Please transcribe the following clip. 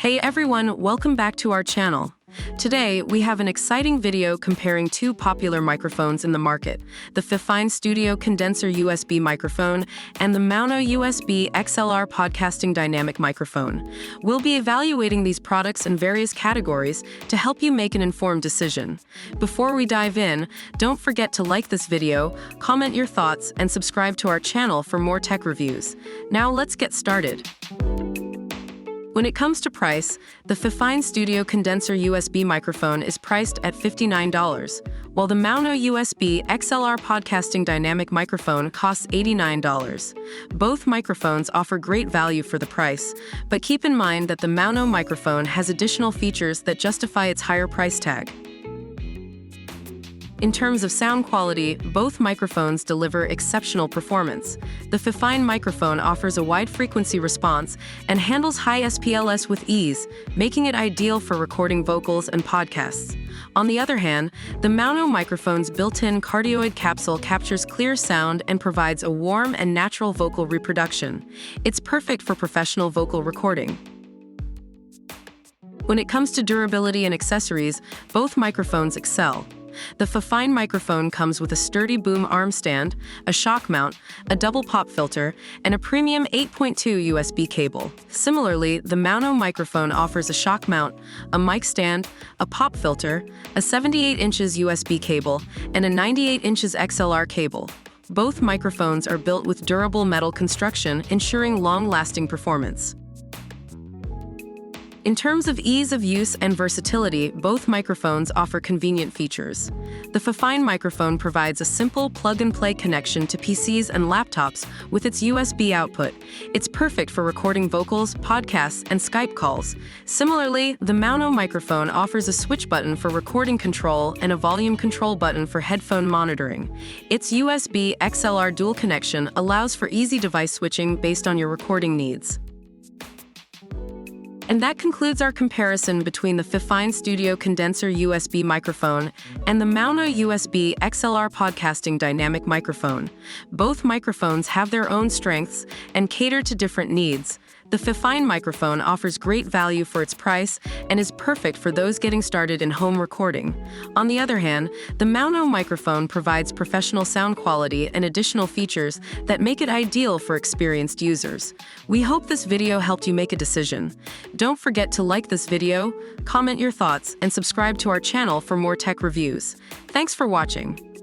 Hey everyone, welcome back to our channel. Today, we have an exciting video comparing two popular microphones in the market, the FIFINE Studio Condenser USB microphone and the MAONO USB XLR Podcasting Dynamic Microphone. We'll be evaluating these products in various categories to help you make an informed decision. Before we dive in, don't forget to like this video, comment your thoughts, and subscribe to our channel for more tech reviews. Now let's get started. When it comes to price, the FIFINE Studio Condenser USB microphone is priced at $59, while the MAONO USB XLR Podcasting Dynamic Microphone costs $89. Both microphones offer great value for the price, but keep in mind that the MAONO microphone has additional features that justify its higher price tag. In terms of sound quality, both microphones deliver exceptional performance. The FIFINE microphone offers a wide frequency response and handles high SPLS with ease, making it ideal for recording vocals and podcasts. On the other hand, the MAONO microphone's built-in cardioid capsule captures clear sound and provides a warm and natural vocal reproduction. It's perfect for professional vocal recording. When it comes to durability and accessories, both microphones excel. The FIFINE microphone comes with a sturdy boom arm stand, a shock mount, a double pop filter, and a premium 8.2 USB cable. Similarly, the MAONO microphone offers a shock mount, a mic stand, a pop filter, a 78 inches USB cable, and a 98 inches XLR cable. Both microphones are built with durable metal construction, ensuring long-lasting performance. In terms of ease of use and versatility, both microphones offer convenient features. The FIFINE microphone provides a simple plug-and-play connection to PCs and laptops with its USB output. It's perfect for recording vocals, podcasts, and Skype calls. Similarly, the MAONO microphone offers a switch button for recording control and a volume control button for headphone monitoring. Its USB XLR dual connection allows for easy device switching based on your recording needs. And that concludes our comparison between the FIFINE Studio Condenser USB microphone and the MAONO USB XLR Podcasting Dynamic Microphone. Both microphones have their own strengths and cater to different needs. The FIFINE microphone offers great value for its price and is perfect for those getting started in home recording. On the other hand, the MAONO microphone provides professional sound quality and additional features that make it ideal for experienced users. We hope this video helped you make a decision. Don't forget to like this video, comment your thoughts, and subscribe to our channel for more tech reviews. Thanks for watching.